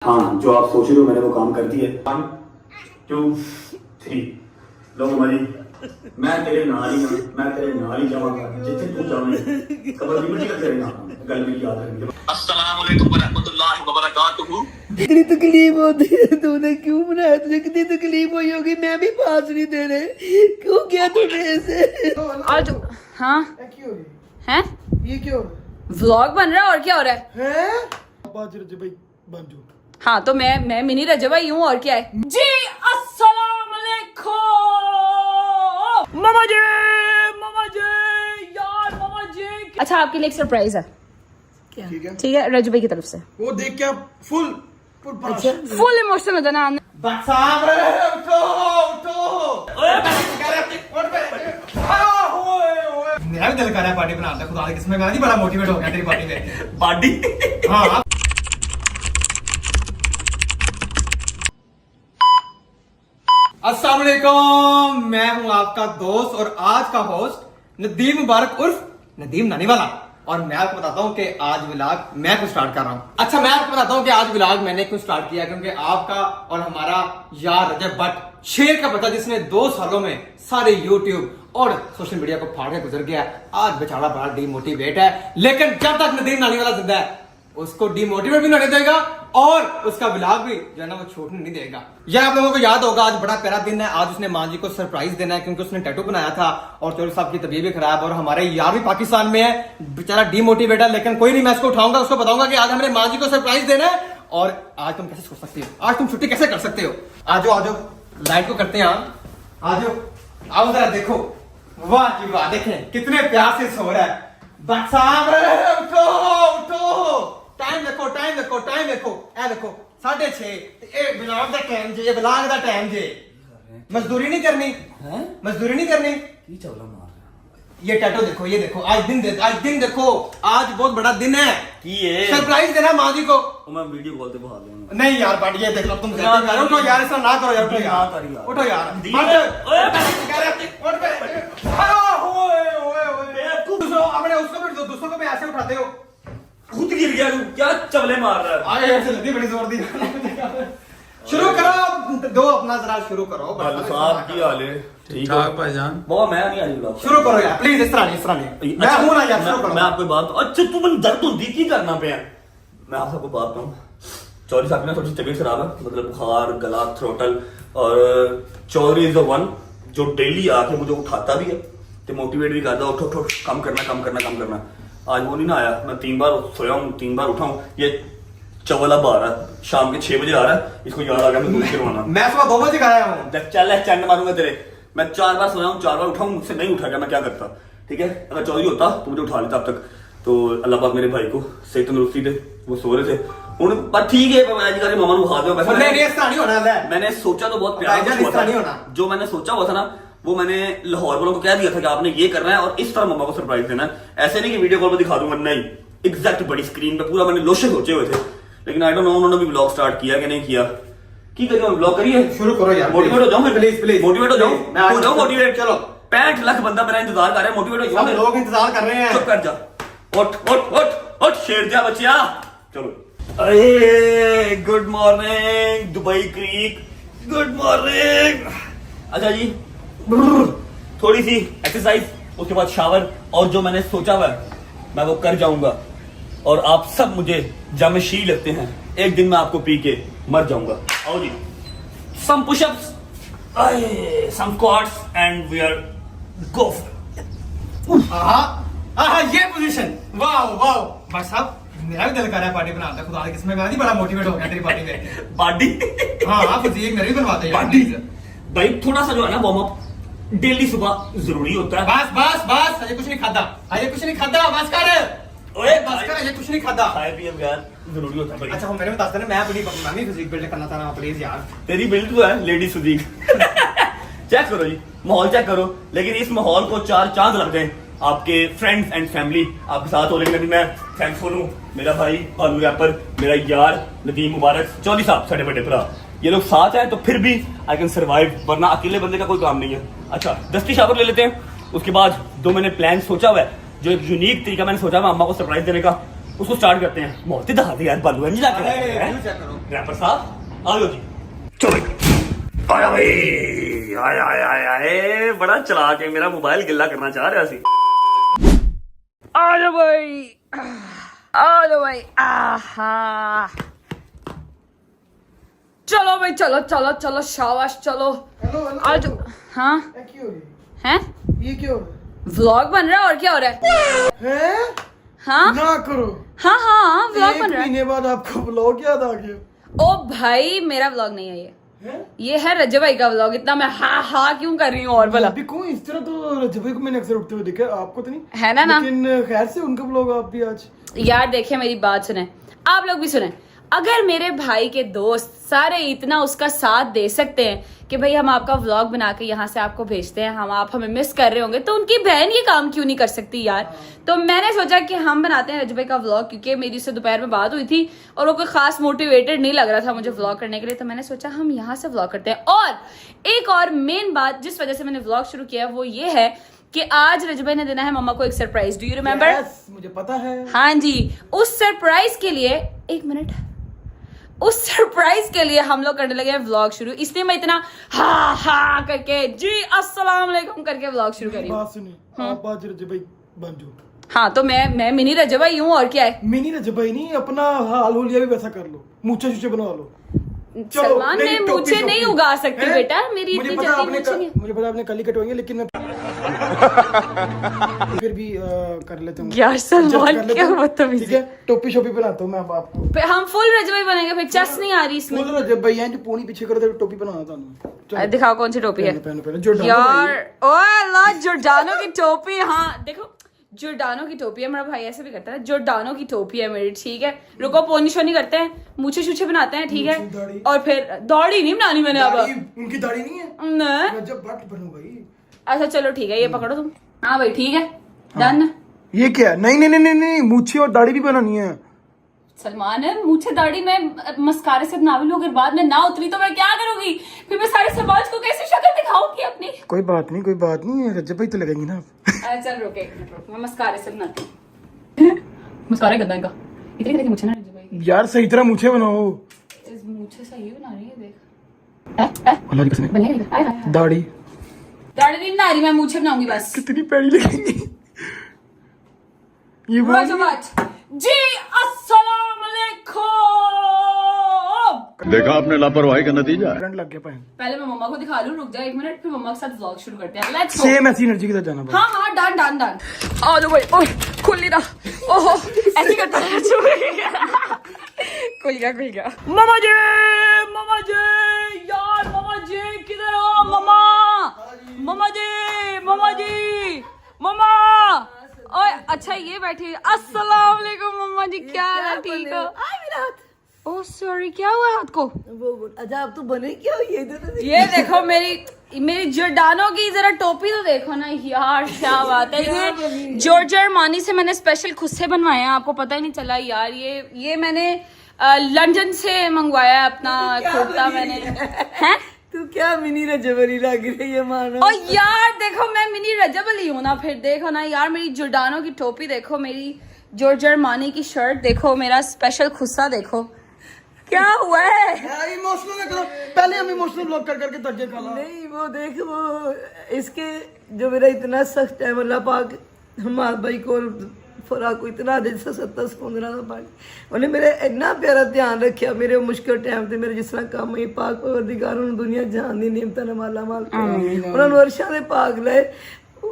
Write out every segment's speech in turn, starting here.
हाँ, जो आप सोच रहे हो मैंने वो काम कर दिया। 1 2 3 लो मरी मैं तेरे नाल ही जावांगा जिथे तू जावे कबर भी नहीं तेरे नाल गल भी याद रखनी। अस्सलाम वालेकुम व रहमतुल्लाहि व बरकातहू। इतनी तकलीफ होती है तूने क्यों बनाया? तुझे कितनी तकलीफ हुई होगी, मैं भी पास नहीं दे रहे। क्यों किया तूने ऐसे? आज हाँ क्यों हैं ये क्यों व्लॉग बन रहा है और क्या हो रहा है? है भाई बन जो। हाँ तो मैं मिनी रजब ही हूँ और क्या है जी। अस्सलाम वालेकुम मामा जी यार मामा जी। अच्छा आपके लिए एक सरप्राइज है। क्या? ठीक है रजब भाई की तरफ से। वो देख के आप फुल फुल इमोशनल हो जाना। मेरा भी दिल कर रहा है पार्टी बनाने का। खुदा की कसम मैं बड़ा मोटिवेट हो गया तेरी पार्टी में। पार्टी हाँ अस्सलाम वालेकुम, मैं हूं आपका दोस्त और आज का होस्ट नदीम मुबारक उर्फ नदीम नानीवाला। और मैं आपको बताता हूं कि आज व्लॉग मैं कुछ स्टार्ट कर रहा हूं। अच्छा मैं आपको बताता हूं कि आज व्लॉग मैंने क्यों स्टार्ट किया, क्योंकि आपका और हमारा यार रजब भट्ट शेर का बच्चा जिसने 2 सालों में सारे यूट्यूब और सोशल मीडिया को फाड़ के गुजर गया, आज बेचारा बड़ा डीमोटिवेट है। लेकिन जब तक नदीम नानीवाला जिंदा है उसको डीमोटिवेट भी नहीं देगा और उसका व्लॉग भी जो है ना वो छूटने नहीं देगा। यार आप लोगों को याद होगा आज बड़ा प्यारा दिन है। आज उसने मां जी को सरप्राइज देना है क्योंकि उसने टैटू बनाया था और चौधरी साहब की तबीयत भी खराब और हमारे यार भी पाकिस्तान में है, बेचारा डीमोटिवेट है। लेकिन कोई नहीं, मैं उसको उठाऊंगा, उसको बताऊंगा कि आज हमने मां जी को सरप्राइज देना है और आज तुम कैसे सोच सकते हो, आज तुम छुट्टी कैसे कर सकते हो। आज लाइट को करते हैं। आज आओ जरा देखो, वाह जी वाह, देखें कितने प्यार से सो रहा है। उठो टाइम देखो ए देखो 6:30 ये ब्लॉग दा टाइम जे, ये ब्लॉग दा टाइम जे। मजदूरी नहीं करनी है, मजदूरी नहीं करनी। की चवला मार ये टैटू देखो, ये देखो आज दिन देखो, आज बहुत बड़ा दिन है। की है सरप्राइज देना मां जी को। मैं वीडियो कॉल पे बहा दूंगा। नहीं यार बट ये देख लो तुम उठो यार, ऐसा ना करो यार, उठो यार, उठो यार। अपने उसको भी दूसरों को भी ऐसे उठाते हो, खुद गिर गया तू, क्या चवले मार रहा है? आए ऐसे लगी बड़ी जोर दी। शुरू करो, दो अपना जरा शुरू करो। भालू साहब की हाल है? ठीक है भाईजान। बाबा मैं नहीं आई ब्लॉग शुरू करो यार प्लीज, इस तरह नहीं। मैं हूं ना यार, शुरू करो। मैं आपको बात अच्छा तू मन दर्द होती की करना पे है। मैं आप सबको बात कहूं, चौधरी साहब की ना थोड़ी तबीयत खराब है, मतलब बुखार, गला, थ्रोटल। और चौधरी इज द वन जो डेली आके मुझे उठाता भी है तो मोटिवेट भी करता है, उठो काम करना। आज वो नहीं ना आया, मैं 3 बार सोया हूँ, 3 बार उठा हूँ। ये चवला आ रहा है, शाम के 6 बजे आ रहा है, इसको याद आ गया मैं दूध करवाना। मैं सुबह 2 बजे खाया हूँ। चल चंड मारूंगा तेरे। मैं 4 बार सोया हूँ, 4 बार उठाऊं, मुझसे नहीं उठा गया, मैं क्या करता? ठीक है, अगर चौधरी होता तो मुझे उठा लेता अब तक। तो अल्लाह पाक मेरे भाई को सही तंदुरुस्ती दे, वो सो रहे थे पर ठीक है। मैं मामा को खा दो। मैंने सोचा तो बहुत प्यार, जो मैंने सोचा हुआ था ना वो मैंने लाहौर वालों को कह दिया था कि आपने ये करना है और इस तरह मम्मा को सरप्राइज देना है। ऐसे नहीं कि वीडियो कॉल पर दिखा दूंगा, नहीं, एग्जैक्ट बड़ी स्क्रीन पे पूरा मैंने लोशे सोचे हुए थे। लेकिन आई डोंट नो उन्होंने भी ब्लॉग स्टार्ट किया कि नहीं किया। की करिए ब्लॉग करिए, शुरू करो यार। मोटिवेट हो जाओ प्लीज, मोटिवेट हो जाओ मोटिवेट। चलो 65 लाख बंदा मेरा इंतजार कर रहा है, मोटिवेट हो जाओ। लोग इंतजार कर रहे हैं। चुप कर जा, उठ शेर जा बच्चिया। चलो अरे good morning Dubai creek, good morning. अच्छा जी, थोड़ी सी एक्सरसाइज, उसके बाद शावर, और जो मैंने सोचा हुआ मैं वो कर जाऊंगा। और आप सब मुझे जामशी लगते हैं, एक दिन मैं आपको पी के मर जाऊंगा। आओ जी, some pushups, some squats and we are go. ये पोजीशन, वाह भाई साहब, मेरा भी दिल कर रहा है पार्टी बनाने का। खुदा की कसम मैं बड़ा मोटिवेट हो गया तेरी पार्टी में। पार्टी हाँ फिजिक मेरी भी बनवाते हैं पार्टी भाई। थोड़ा सा जो है ना वार्म अप डेली सुबह जरूरी होता है। बस अजय कुछ नहीं खाता, बस कर। ओए बस कर, अजय कुछ नहीं खाता। खाए पिए बगैर जरूरी होता है भाई। अच्छा मेरे बता देना, मैं अपनी फिजिक बिल्ड करना चाह रहा हूं प्लीज यार। तेरी बिल्ड तो है लेडी सुदीक। चेक करो जी, माहौल चेक करो। लेकिन इस माहौल को 4 चांद लग गए, आपके फ्रेंड्स एंड फैमिली आपके साथ हो। लेकिन अभी मैं थैंकफुल हूँ, मेरा भाई भालू रैपर, मेरा यार नदीम मुबारक, चौधरी साहब साढ़े बड़े भरा, ये लोग साथ हैं तो फिर भी आई कैन सर्वाइव, वरना अकेले बंदे का कोई काम नहीं है। अच्छा दस्ती शावर ले लेते हैं, उसके बाद जो मैंने प्लान सोचा हुआ है, जो एक यूनिक तरीका मैंने सोचा है अम्मा को सरप्राइज देने का, उसको स्टार्ट करते हैं। मोहती दहा दे यार बालू है, नहीं जाके रैपर साहब आ जाओ जी। चलो आया भाई, आया आया आया आया, बड़ा चला के मेरा मोबाइल गिल्ला करना चाह रहा सी। आ जाओ भाई, आ जाओ भाई। आहा, चलो भाई, चलो चलो चलो, शाबाश, चलो आ जाओ। हाँ हैं, ये क्यों व्लॉग बन रहा है और क्या हो रहा है? है? हाँ ना करो। हाँ हाँ, व्लॉग बन रहा है। महीने बाद आपको व्लॉग याद आ गया। ओ भाई, मेरा व्लॉग नहीं है हैं? ये है रजब भाई का व्लॉग। इतना मैं हाँ हाँ क्यों कर रही हूँ? और भला अभी कौन इस तरह, तो रजब भाई को मैंने अक्सर उठते हुए देखा है, आपको तो नहीं है ना लेकिन खैर से उनका व्लॉग आप भी आज। यार देखिए, मेरी बात सुने, आप लोग भी सुने। अगर मेरे भाई के दोस्त सारे इतना उसका साथ दे सकते हैं कि भाई हम आपका व्लॉग बना के यहाँ से आपको भेजते हैं, हम आप हमें मिस कर रहे होंगे, तो उनकी बहन ये काम क्यों नहीं कर सकती यार? तो मैंने सोचा कि हम बनाते हैं रजब भाई का व्लॉग, क्योंकि मेरी उससे दोपहर में बात हुई थी और वो कोई खास मोटिवेटेड नहीं लग रहा था मुझे व्लॉग करने के लिए। तो मैंने सोचा हम यहाँ से व्लॉग करते हैं। और एक और मेन बात जिस वजह से मैंने व्लॉग शुरू किया वो ये है कि आज रजब भाई ने देना है मम्मा को एक सरप्राइज। Do you remember? मुझे पता है। हाँ जी, उस सरप्राइज के लिए, एक मिनट, उस सरप्राइज के लिए हम लोग करने लगे हैं व्लॉग शुरू। इसलिए मैं इतना हा हा करके जी अस्सलाम वालेकुम करके व्लॉग शुरू करी। बात सुनिए, आप आज रजब भाई बन जाओ। हाँ, तो मैं मिनी रजब भाई हूँ और क्या है। मिनी रजब भाई नहीं, अपना हाल होलिया भी वैसा कर लो, मूछे छूछे बनवा लो। सलमान ने मुझे नहीं उगा सकती बेटा, मेरी इतनी जल्दी मुझे नहीं। मुझे पता आपने कल ही कटवाएंगे, लेकिन मैं फिर भी कर लेता हूँ यार सलमान क्या बदतमीज। ठीक है, टोपी शोपी बनाता हूँ मैं अब आपको। फिर हम फुल रजब भाई बनेंगे, फिर चस नहीं आ रही इसमें। फुल रजब भाई हैं जो पूरी पीछे करो तो टोपी बनाना था। दिखाओ कौन सी टोपी है जो यार। ओए अल्लाह, जोर्डानो की टोपी। हाँ देखो, जोर्डानो की टोपी है। मेरा भाई ऐसे भी करता है, जोर्डानो की टोपी है मेरी। ठीक है, रुको, पोनी शोनी करते हैं, मूछे छूछे बनाते हैं। ठीक है, और फिर दाढ़ी नहीं बनानी मैंने अब। उनकी दाढ़ी नहीं है, रजब भट्ट बनो भाई। अच्छा चलो ठीक है, ये पकड़ो तुम। हाँ भाई ठीक है, डन। ये क्या? नहीं नहीं नहीं नहीं, मूछे और दाढ़ी भी बनानी है। सलमान है, मूछे दाढ़ी में मस्कारे से बना भी लूं, अगर बाद में ना उतरी तो मैं क्या करूंगी? फिर मैं सारे समाज को कैसे शक्ल दिखाऊंगी अपनी? कोई बात नहीं, कोई बात नहीं, रजब भाई तो लगेंगी ना। चल रुके एक मिनट, रुक, मैं मस्कारे से बनाती हूँ। मस्कारा गंदा इनका, इतनी तरह की मूछे ना रजब भाई। यार सही तरह मूछे बनाओ। इस मूछे से ये बना रही है, देख। अल्लाह की कसम, बनेगा आय हाय। दाढ़ी दाढ़ी नहीं बना रही मैं, मूछे बनाऊंगी बस। कितनी प्यारी लगेगी ये वो। जी अस्सलाम वालेकुम। देखा आपने लापरवाही का नतीजा है। करंट लग गया पहन। पहले मैं मम्मा को दिखा लूं, रुक जा एक मिनट, फिर मम्मा के साथ व्लॉग शुरू करते हैं। Let's go. सेम ऐसी एनर्जी के साथ जाना भाई। हाँ हाँ, डन डन डन। आ जाओ भाई। ओए खुल नहीं रहा। ओहो, ऐसे करता है। खुल गया। मम्मा जी, मम्मा जी, यार मम्मा जी किधर हो? मम्मा जी, मम्मा। ओए अच्छा ये बैठी। अस्सलाम वालेकुम मम्मा जी, क्या हाल है? ठीक हो? ओह सॉरी, क्या हुआ हाथ को? अच्छा आप तो बने क्या हो? ये देखो मेरी जोर्डानो की जरा टोपी तो देखो ना यार, क्या बात है। ये जॉर्ज अरमानी से मैंने स्पेशल खुद से बनवाया है, आपको पता ही नहीं चला यार। ये मैंने लंदन से मंगवाया है अपना कुर्ता मैंने। हैं? तू क्या मिनी रजबरी लग रही है मानो। और यार देखो, मैं मिनी रजब अली हूँ ना। फिर देखो ना यार, मेरी जोर्डानो की टोपी देखो, मेरी जॉर्ज अरमानी की शर्ट देखो, मेरा स्पेशल खुस्सा देखो, क्या हुआ है? इमोशनल करो, पहले हम इमोशनल ब्लॉक कर करके तक खाला। नहीं वो देख, वो इसके जो मेरा इतना सख्त है, अल्लाह पाक हमारे भाई को फरा को इतना दिल से 17-15 का पानी उन्हें मेरे इतना प्यारा ध्यान रखा मेरे मुश्किल टाइम ते मेरे जिस तरह काम है पाक परवरदिगार ਨੂੰ ਦੁਨੀਆ ਜਾਨ ਦੀ ਨਿਮਤਾਂ ਨਾਲ ਮਾਲਾ ਮਾਲ ਕਰੇ ਉਹਨਾਂ ਨੂੰ ਅਰਸ਼ਾਂ ਦੇ ਪਾਕ ਲੈ।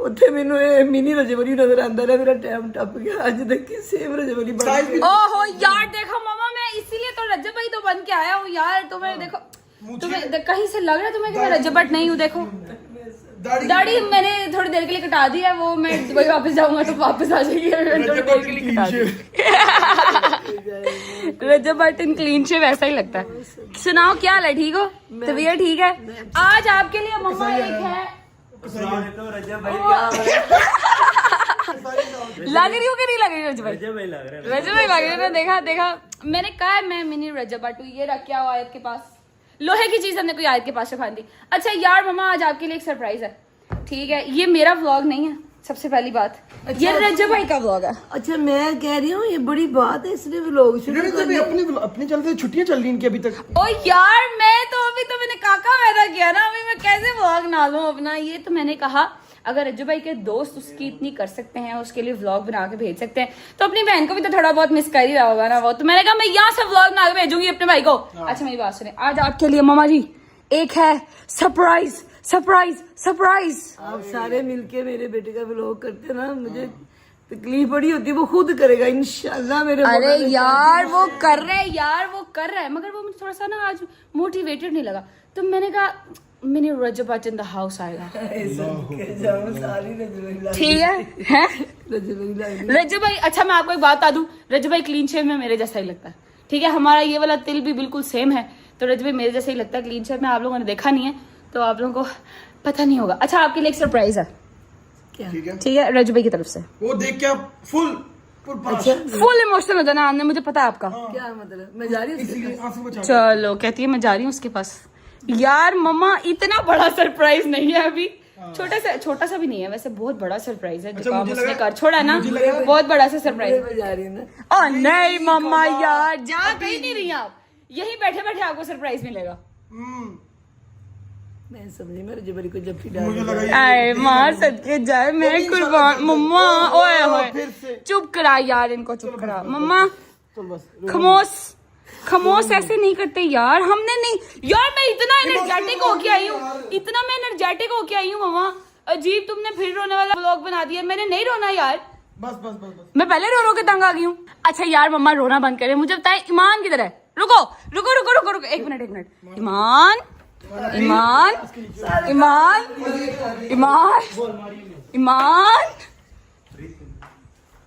ਉੱਥੇ ਮੈਨੂੰ ਇਹ ਮਿਨੀ ਰਜਵਰੀ ਨਜ਼ਰ ਆਂਦਾ ਰਿਹਾ, ਮੇਰਾ टाइम टप गया आज तक की सेम रजवरी बन गई। ओहो यार देखो मामा, मैं इसीलिए तो रजब भाई तो बन के आया हूँ यार। तुम्हें देखो, तुम्हें कहीं से लग रहा है तुम्हें कि मैं रजब भट्ट नहीं हूँ? देखो दाढ़ी मैंने थोड़ी देर के लिए कटा दी है, वो मैं दुबई वापस जाऊंगा तो वापस आ जाएगी। थोड़ी देर के लिए कटा दी। रजब भट्ट इन क्लीन शेव वैसा ही लगता है। सुनाओ क्या हाल है? ठीक हो? तबीयत ठीक है? आज आपके लिए मम्मा एक है। लग रही हो कि नहीं लग रही? रजब भाई लग रहे ना। देखा मैंने कहा है मैं मिनी रजब भट्ट हूँ। ये रख के आओ आयत के पास, लोहे की चीज हमने कोई आयत के पास रखा दी। अच्छा यार मम्मा, आज आपके लिए एक सरप्राइज है। ठीक है, ये मेरा व्लॉग नहीं है, सबसे पहली बात ये रजब भाई का व्लॉग है। अच्छा मैं कह रही हूँ ये बड़ी बात है, इसलिए व्लॉग शुरू कर दिया। अपने चलते छुट्टियां चल रही इनकी अभी तक। ओ यार मैं तो अभी तो मैंने काका पैदा किया ना, अभी मैं कैसे व्लॉग ना लूं अपना। ये तो मैंने कहा अगर रज्जू भाई के दोस्त उसकी इतनी कर सकते हैं, उसके लिए व्लॉग बना के भेज सकते हैं, तो अपनी बहन को भी तो थोड़ा बहुत मिस कर ही रहा होगा ना वो। तो मैंने कहा मैं यहाँ से व्लॉग बना के भेजूंगी अपने भाई को। अच्छा मेरी बात सुने, आज आपके लिए मामा जी एक है सरप्राइज सरप्राइज सरप्राइज। आप सारे मिलके मेरे बेटे का व्लॉग करते ना, मुझे तकलीफ बड़ी होती है। वो खुद करेगा इंशाल्लाह मेरे। अरे यार वो कर रहे हैं यार, वो कर रहा है, मगर वो मुझे थोड़ा सा ना आज मोटिवेटेड नहीं लगा। तो मैंने कहा मिनी रजब आज इन द हाउस आएगा, ठीक है? रजब भाई, अच्छा मैं आपको एक बात बता दूं, रजब भाई क्लीन शेव में मेरे जैसा ही लगता है, ठीक है? हमारा ये वाला तिल भी बिल्कुल सेम है, तो रजब भाई मेरे जैसा ही लगता है क्लीन शेव में। आप लोगों ने देखा नहीं है तो आप लोगों को पता नहीं होगा। अच्छा आपके लिए एक सरप्राइज है, ठीक है? रजब भाई की तरफ से। वो देख के आप फुल फुल इमोशनल हो जाना आपने, मुझे पता है आपका क्या मतलब। मैं जा रही हूँ। चलो कहती है मैं जा रही हूँ उसके पास। यार मम्मा इतना बड़ा सरप्राइज नहीं है अभी, छोटा सा भी नहीं है वैसे, बहुत बड़ा सरप्राइज है जो काम उसने कर छोड़ा ना, बहुत बड़ा सा सरप्राइज। मैं जा रही हूँ ना। ओ नहीं मम्मा यार, जा कहीं नहीं रही आप, यहीं बैठे बैठे आपको सरप्राइज मिलेगा। मैं समझी मेरे जबरी को जब डाल। अरे मार सदके जाए मैं कुर्बान। मम्मा ओए होए चुप करा यार, इनको चुप करा। मम्मा खमोश ऐसे नहीं करते यार, हमने नहीं यार। मैं इतना एनर्जेटिक होके आई हूँ, इतना मैं एनर्जेटिक होके आई हूँ मम्मा। अजीब तुमने फिर रोने वाला व्लॉग बना दिया। मैंने नहीं रोना यार, बस मैं पहले रो रो के तंग आ गई हूँ। अच्छा यार मम्मा रोना बंद करे, मुझे बताए ईमान किधर है? रुको रुको रुको रुको रुको, एक मिनट। ईमान ईमान ईमान ईमान ईमान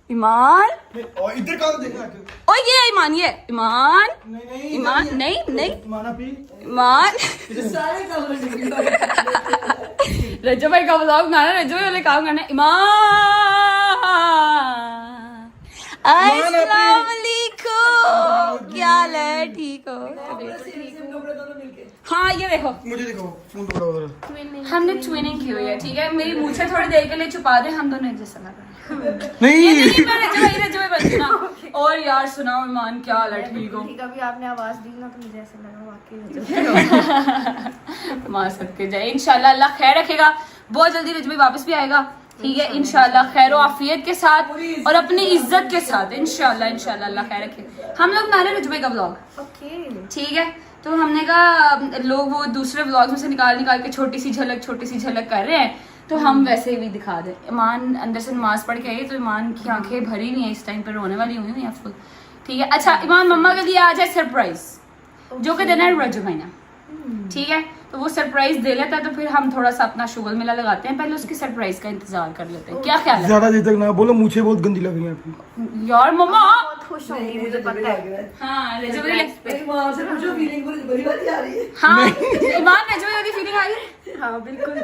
ईमान, इधर काम देखना। ओ ये ईमान, ये ईमान ईमान नहीं ईमान। रज्जू भाई का व्लॉग बनाना, रज्जू भाई वाले काम करना। ईमान अस्सलाम वालेकुम, क्या हाल है? ठीक हो? हाँ ये देखो, मुझे देखो फोन तो बड़ा हो हमने ट्विनिंग की हुई है, ठीक है? मेरी मूछें थोड़ी देर के लिए छुपा दे, हम दोनों एक जैसा लग रहे हैं। नहीं और यार सुनाओ ईमान क्या हाल है? ठीक हो? कभी आपने आवाज दी ना तो मुझे ऐसा लगा वाकई मार सकते जाए। इंशाल्लाह अल्लाह खैर रखेगा, बहुत जल्दी रजबी वापस भी आएगा, ठीक है? इंशाल्लाह खैर आफियत के साथ और अपनी इज्जत के साथ। इंशाल्लाह अल्लाह खैर रखे। हम लोग बना रहे रजबी का व्लॉग, ठीक है? तो हमने कहा लोग वो दूसरे व्लॉग में से निकाल के छोटी सी झलक कर रहे हैं, तो हम वैसे भी दिखा दें। ईमान अंदर से नमाज पढ़ के आई, तो ईमान की आंखें भरी हुई हैं इस टाइम पर, रोने वाली हुई हैं फुल, ठीक है? अच्छा ईमान मम्मा के लिए आज है सरप्राइज, जो कि देना है रजब भाई ने, ठीक है? तो वो सरप्राइज दे लेता है, तो फिर हम थोड़ा सा अपना शुगल मिला लगाते हैं, पहले उसकी सरप्राइज का इंतजार कर लेते हैं। क्या ख्याल है? ज्यादा देर तक ना बोलो, मुझे बहुत गंदी लग रही है आपकी। यार मम्मा खुश होंगी, मुझे पता है। हाँ रजब भाई, मेरी माँ से पूछो, फीलिंग बड़ी वाली आ रही है। हाँ ईमान रजब भाई वाली फीलिंग आ रही है? हाँ बिल्कुल।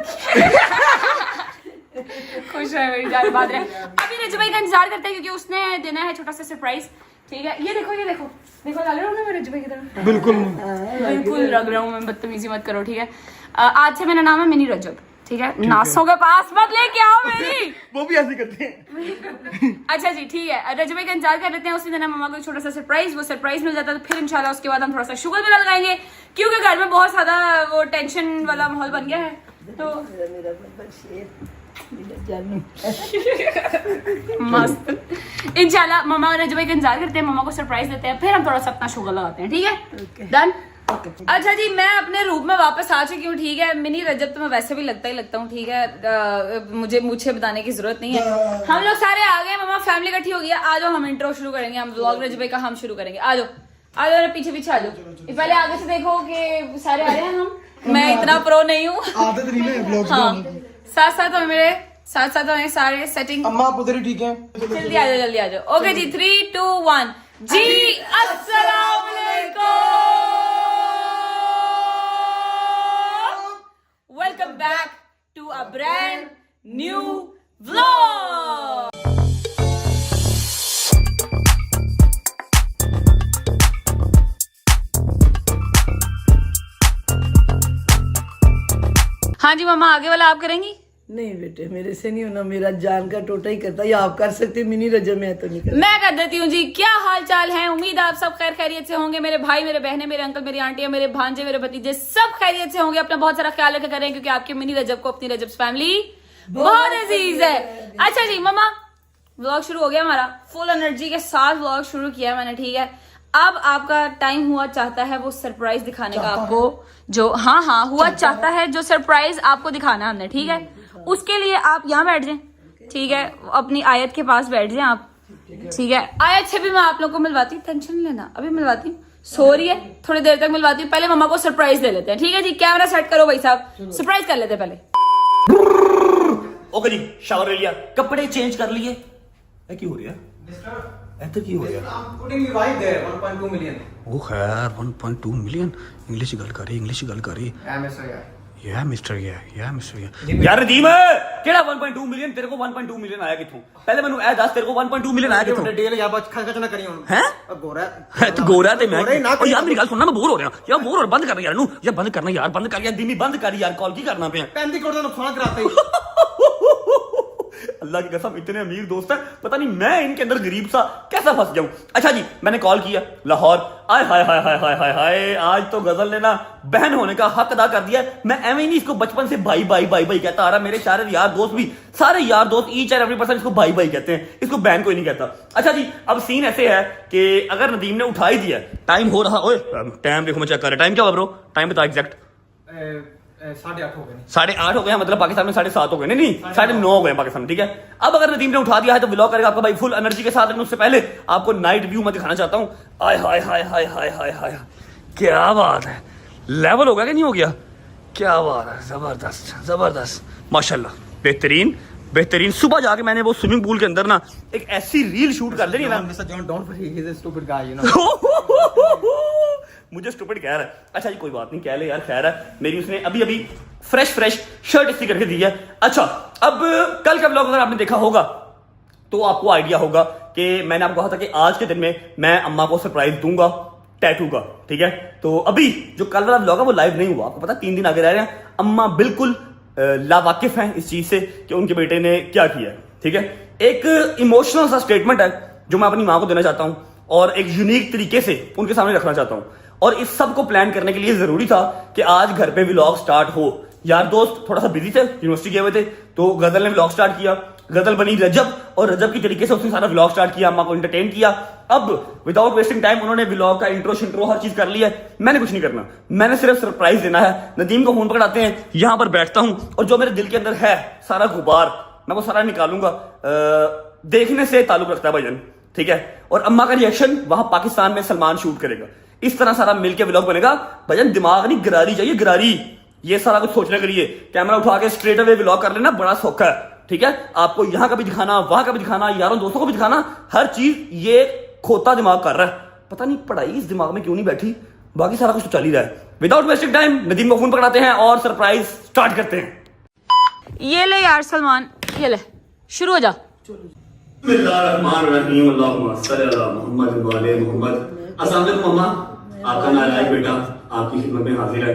खुश है मेरी जान, बात रहे। अभी रजब भाई का इंतजार करते हैं क्योंकि उसने देना है छोटा सा सरप्राइज, ठीक है? ये देखो देखो लग रहा हूँ ना मैं रजब भाई की तरफ? बिल्कुल लग रहा हूँ मैं, बदतमीजी मत करो, ठीक है? आज से मेरा नाम है मिनी रजब, ठीक है? नासों के पास मत लेके आओ मेरी। वो भी ऐसे करते हैं। अच्छा जी ठीक है, रजब भाई का इंतजार कर लेते हैं। उसने देना मम्मा को एक छोटा सा सरप्राइज, वो सरप्राइज मिल जाता है तो फिर इंशाल्लाह उसके बाद हम थोड़ा सा शुगर मिला लगाएंगे, क्योंकि घर में बहुत ज्यादा वो टेंशन वाला माहौल बन गया है। तो मस्त इंशाल्लाह मम्मा और रजब भाई का इंतजार करते हैं, मम्मा को सरप्राइज देते हैं, फिर हम थोड़ा सा अपना शुगर लगाते हैं, ठीक है? डन। अच्छा जी मैं अपने रूप में वापस आ चुकी हूँ, ठीक है? मिनी रजब तो मैं वैसे भी लगता हूँ, ठीक है? मुझे बताने की जरूरत नहीं है। हम लोग सारे आ गए, मम्मा फैमिली इकट्ठी हो गई है। आ जाओ हम इंट्रो शुरू करेंगे, हम व्लॉग रजब भाई का हम शुरू करेंगे। आ जाओ पीछे आ जाओ। पहले आगे से देखो कि सारे आ रहे हैं। मैं इतना प्रो नहीं हूँ, आदत नहीं है ब्लॉग हाँ। साथ मेरे साथ हमें सारे सेटिंग। अम्मा आप उधर ही ठीक है? जल्दी आ जाओ। ओके जी 3 2 1 जी अस्सलाम वालेकुम, welcome back to a brand new vlog. हाँ जी मम्मा, आगे वाला आप करेंगी? नहीं बेटे मेरे से नहीं होना, मेरा जान का टोटा ही करता, या आप कर सकते मिनी रजब, मैं तो नहीं कर। मैं कर देती हूँ जी। क्या हाल चाल है? उम्मीद आप सब खैर खैरियत से होंगे। मेरे भाई, मेरे बहनें, मेरे अंकल, मेरी आंटियां, मेरे भांजे, मेरे भतीजे सब खैरियत से होंगे। अपना बहुत सारा ख्याल रखा करें क्योंकि आपके मिनी रजब को अपनी रजब फैमिली बहुत अजीज है। अच्छा जी मम्मा, व्लॉग शुरू हो गया हमारा, फुल एनर्जी के साथ व्लॉग शुरू किया मैंने, ठीक है। अब आपका टाइम हुआ चाहता है वो सरप्राइज दिखाने का आपको, जो हाँ हुआ चाहता है जो सरप्राइज आपको दिखाना है हमने, ठीक है। उसके लिए आप यहाँ बैठ जाएं, ठीक है, अपनी आयत के पास बैठ जाएं आप, ठीक है। आयत से भी मैं आप लोग को मिलवाती हूँ, टेंशन नहीं लेना, अभी मिलवाती हूँ, सो रही है, थोड़ी देर तक मिलवाती हूँ। पहले मम्मा को सरप्राइज दे लेते हैं, ठीक है जी। कैमरा सेट करो भाई साहब, सरप्राइज कर लेते हैं पहले। ओके जी, शावर ले लिया, कपड़े चेंज कर लिए, क्यों हो रही है ऐसा, क्यों हो रहा है? I'm putting you right there, 1.2 million. ओ खैर 1.2 मिलियन। इंग्लिश गल कर रही, इंग्लिश गल कर रही। या मिस्टर यार नदीम केड़ा 1.2 मिलियन? तेरे को 1.2 मिलियन आया किथों? पहले मैनू ए दस, तेरे को 1.2 मिलियन आया किथों? डील यार बस खर्च ना करिए हुन। हैं? गोरा है तो गोरा ते मैं ओ यार मेरी गल सुनना, मैं बोर हो रहा हूं यार, बोर और बंद कर यार नू, यार बंद करना यार, बंद कर यार दीमी, बंद कर यार, कॉल की करना पे 35 करोड़ का नुकसान कराते ही। अल्लाह की कसम इतने अमीर दोस्त हैं, पता नहीं मैं इनके अंदर गरीब सा कैसा फंस जाऊं। अच्छा जी, मैंने कॉल किया लाहौर, आय हाय हाय हाय हाय हाय हाय, आज तो गजल ने ना बहन होने का हक अदा कर दिया है। मैं एवं ही नहीं इसको बचपन से भाई भाई भाई भाई कहता आ रहा, मेरे सारे यार दोस्त भी, सारे यार दोस्त ईच एंड एवरी पर्सन इसको भाई भाई कहते हैं, इसको बहन कोई नहीं कहता। अच्छा जी, अब सीन ऐसे है कि अगर नदीम ने उठा ही दिया, टाइम हो रहा, ओए टाइम देखो मैं चेक कर रहा, टाइम क्या हुआ ब्रो, टाइम बता एग्जैक्ट। 8:30 हो गए, 8:30 हो गए, मतलब पाकिस्तान में 7:30 हो गए, नहीं 9:30 हो गए पाकिस्तान में, ठीक है। अब अगर नदीम ने उठा दिया है तो व्लॉग करेगा आपका भाई फुल एनर्जी के साथ, लेकिन उससे पहले आपको नाइट व्यू मैं दिखाना चाहता हूँ। आय हाय हाय हाय हाय हाय हाय, क्या बात है, लेवल हो गया कि नहीं हो गया, क्या बात है, जबरदस्त जबरदस्त माशाल्लाह, बेहतरीन बेहतरीन। सुबह जाके मैंने वो स्विमिंग पूल के अंदर ना एक ऐसी रील शूट कर देनी ना, mister John don't he is a stupid guy, you know. मुझे स्टूपिड कह रहा है। अच्छा जी कोई बात नहीं, कह ले यार, खैर है, मेरी उसने अभी अभी फ्रेश शर्ट इस्त्री करके दी है। अच्छा, अब कल का व्लॉग अगर आपने देखा होगा तो आपको आइडिया होगा कि मैंने आपको कहा था कि आज के दिन में मैं अम्मा को सरप्राइज दूंगा टैटू का, ठीक है। तो अभी जो कल वाला व्लॉग है वो लाइव नहीं हुआ, आपको पता 3 दिन आगे रह रहे हैं। अम्मा बिल्कुल लावाकिफ हैं इस चीज से कि उनके बेटे ने क्या किया है, ठीक है। एक इमोशनल सा स्टेटमेंट है जो मैं अपनी माँ को देना चाहता हूँ और एक यूनिक तरीके से उनके सामने रखना चाहता हूँ। और इस सब को प्लान करने के लिए जरूरी था कि आज घर पे व्लॉग स्टार्ट हो। यार दोस्त थोड़ा सा बिजी थे, यूनिवर्सिटी गए हुए थे, तो गजल ने व्लॉग स्टार्ट किया, गजल बनी रजब और रजब की तरीके से उसने सारा व्लॉग स्टार्ट किया, अम्मा को एंटरटेन किया। अब विदाउट वेस्टिंग टाइम उन्होंने व्लॉग का इंट्रो शिंट्रो हर चीज कर लिया है। मैंने कुछ नहीं करना, मैंने सिर्फ सरप्राइज देना है। नदीम को फोन पकड़ाते हैं, यहां पर बैठता हूं और जो मेरे दिल के अंदर है सारा गुबार मैं वो सारा निकालूंगा। देखने से ताल्लुक रखता है भाईजान, ठीक है। और अम्मा का रिएक्शन वहां पाकिस्तान में सलमान शूट करेगा, इस तरह सारा मिलके व्लॉग बनेगा। भाईजान दिमाग नहीं, गरारी चाहिए, गरारी। ये सारा कुछ सोचने के लिए कैमरा उठा के स्ट्रेट अवे व्लॉग कर लेना बड़ा सौखा है, ठीक है। आपको यहां का भी दिखाना, वहां का भी दिखाना, यारों दोस्तों को भी दिखाना, हर चीज ये खोता दिमाग कर रहा है। पता नहीं पढ़ाई इस दिमाग में क्यों नहीं बैठी, बाकी सारा कुछ तो चल ही रहा है। विदाउट वेस्टिंग टाइम नदीम को फोन पकड़ाते हैं और सरप्राइज स्टार्ट करते हैं। ये ले यार सलमान, ये ले, शुरू हो जा। अस्सलाम वालेकुम मम्मा, आपका नालायक बेटा आपकी खिदमत में हाजिर है।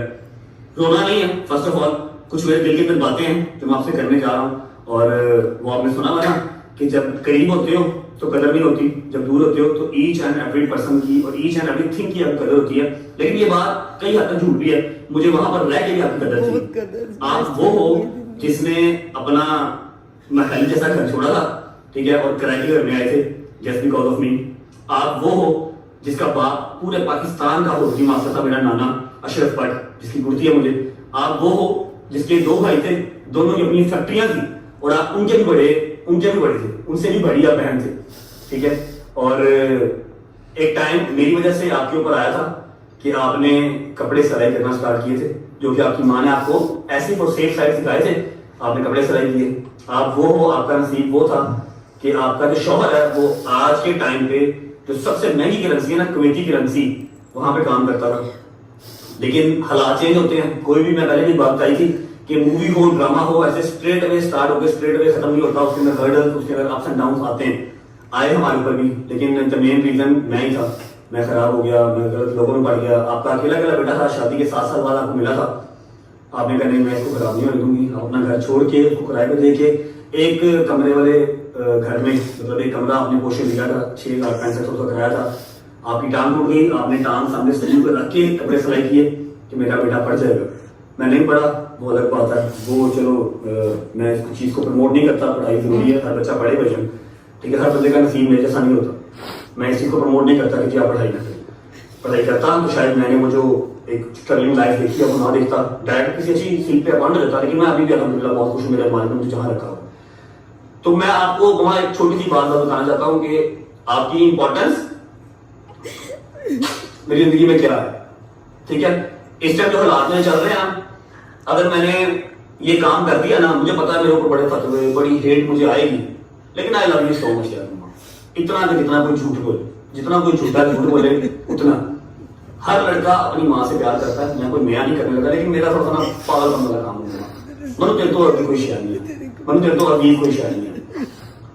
रोना नहीं है, फर्स्ट ऑफ ऑल कुछ मेरे दिल की अंदर बातें हैं जो मैं आपसे करने जा रहा हूँ। और वो आपने सुना हुआ ना कि जब करीब होते हो तो कदर नहीं होती, जब दूर होते हो तो ईच एंड एवरी पर्सन की और ईच एंड एवरीथिंग की कदर होती है। लेकिन ये बात कई हद तक झूठ भी है, मुझे वहां पर रह के भी आपकी कदर थी। आप वो हो जिसने अपना महल जैसा घर छोड़ा था, ठीक है, और किराए के घर में आए थे जस्ट बिकॉज ऑफ मी। आप वो हो जिसका बाप पूरे पाकिस्तान का फौजी मास्टर था, मेरा नाना अशरफ भट्ट, जिसकी गुर्ती है मुझे। आप वो हो जिसके 2 भाई थे, दोनों की अपनी फैक्ट्रियां थी और आप उनके भी बड़े थे, उनसे भी बड़ी आप बहन थे, ठीक है। और एक टाइम मेरी वजह से आपके ऊपर आया था कि आपने कपड़े सिलाई करना स्टार्ट किए थे, जो कि आपकी माँ ने आपको ऐसे फॉर सेफ साइड सिखाए थे, आपने कपड़े सिलाई किए। आप वो हो, आपका नसीब वो था कि आपका जो शौहर है वो आज के टाइम पे जो सबसे महंगी करेंसी है ना, कुवैती करेंसी, वहां पे काम करता था। लेकिन हालात चेंज होते हैं, कोई भी, मैं पहले भी बात बताई थी कि मूवी हो ड्रामा हो, ऐसे स्ट्रेट अवे स्टार्ट होकर स्ट्रेट अवे खत्म नहीं होता, उसके अंदर हर्डल्स, उसके अंदर अप्स एंड डाउन्स आते हैं, आए हमारे ऊपर भी। लेकिन द मेन रीजन मैं ही था, मैं खराब हो गया, मैं गलत लोगों में पड़ गया। आपका अकेला बेटा था, शादी के 7 साल बाद आपको मिला था, आपने कहने मैं इसको खराब नहीं होने दूंगी। आप अपना घर छोड़ के उसको किराए पर लेके एक कमरे वाले घर में, मतलब एक कमरा आपने पोर्शन लिया था, 6,65,000 का किराया था। आपकी टांग टूट गई, आपने टांग सामने स्टूल पर रख के कपड़े सिलाई किए कि मेरा बेटा पढ़ जाएगा। मैं नहीं पढ़ा, वो अलग बात है, वो चलो मैं इस चीज को प्रमोट नहीं करता, पढ़ाई जरूरी है, हर बच्चा पढ़े भजन, ठीक है, हर बंदे का नसीब मेरे जैसा नहीं होता। मैं इस चीज को प्रमोट नहीं करता कि आप पढ़ाई ना करें। पढ़ाई करता तो शायद मैंने वो जो एक स्ट्रगलिंग लाइफ देखी है वो ना देखता, डायरेक्ट किसी अच्छी सीट पे अपॉइंट हो जाता। लेकिन मैं अभी भी अल्हम्दुलिल्लाह बहुत खुश हूँ मेरे मालिक ने मुझे जहाँ रखा हुआ। तो मैं आपको वहां एक छोटी सी बात बताना चाहता हूँ कि आपकी इंपॉर्टेंस मेरी जिंदगी में क्या है, ठीक है। इस टाइम जो हालात में चल रहे हैं, अगर मैंने ये काम कर दिया ना, मुझे पता है मेरे ऊपर बड़े फतवे, बड़ी हेट मुझे आएगी, लेकिन आई लव यू सो मच यार। इतना कि जितना कोई झूठ बोले, जितना कोई झूठा झूठ बोले उतना। हर लड़का अपनी माँ से प्यार करता है, मैं कोई नया नहीं करने लगा, लेकिन मेरा थोड़ा सा ना पागलपन वाला काम होगा। मनु तेरे तो अभी कोई शय नहीं है, मनु तेरे तो अभी कोई शय नहीं है।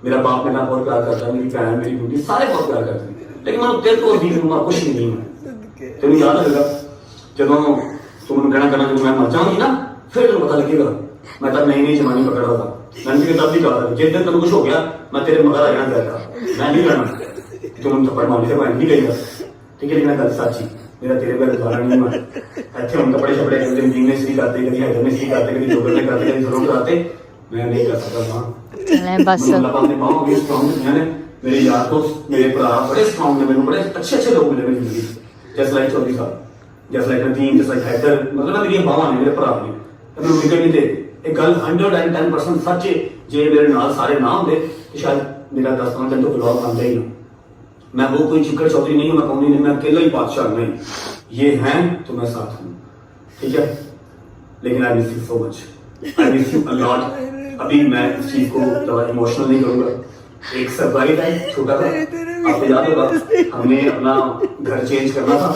मेरा बाप मेरा बहुत प्यार करता है, मेरी बहन, मेरी बेटी, सारे बहुत प्यार करते हैं, लेकिन मनु तेरे तो अभी कुछ नहीं है। तेन याद होगा जब तुम कहना करना जब मैं मर जाऊंगी ना, फिर तुम पता लगेगा। मैं तब नई नई जवानी पकड़ा था, मैंने तब भी कहा था जिस दिन तुम कुछ हो गया मैं तेरे मगर आ जाना चाहता, मैं नहीं करना तुम थप्पड़ मारने से मैं नहीं कहेगा, ठीक है। लेकिन गल सच्ची, मेरा तेरे पर गुजारा नहीं हुआ। अच्छे हम कपड़े शपड़े कभी दिन में सी करते, कभी हैदर में सी करते, कभी जोगर में करते, कभी जरूर कराते, मैं नहीं कर सकता। बस मेरे यार दोस्त, मेरे भरा बड़े स्ट्रॉन्ग है, मेरे बड़े अच्छे लोग मिले मेरी जिंदगी, जैसे लाइक चौधरी साहब, जैसे लाइक नदीम, जैसे लाइक हैदर, मतलब मेरी बावां ने, मेरे भरा ने, मैं विकेट नहीं थे। एक गल 110% सच है, जे मेरे नाल सारे ना होंगे तो शायद मेरा 10-15 दिन तो ब्लॉग आंदा ही ना। मैं वो कोई चिक्कर चौधरी नहीं हूं, मैं कौन नहीं, मैं अकेला ही बादशाह नहीं। ये हैं तो मैं साथ हूं, ठीक है। लेकिन I miss you so much, I miss you a lot. अभी मैं इस चीज को ज्यादा इमोशनल नहीं करूंगा। एक सरप्राइज है छोटा सा, आपको याद होगा हमने अपना घर चेंज करना था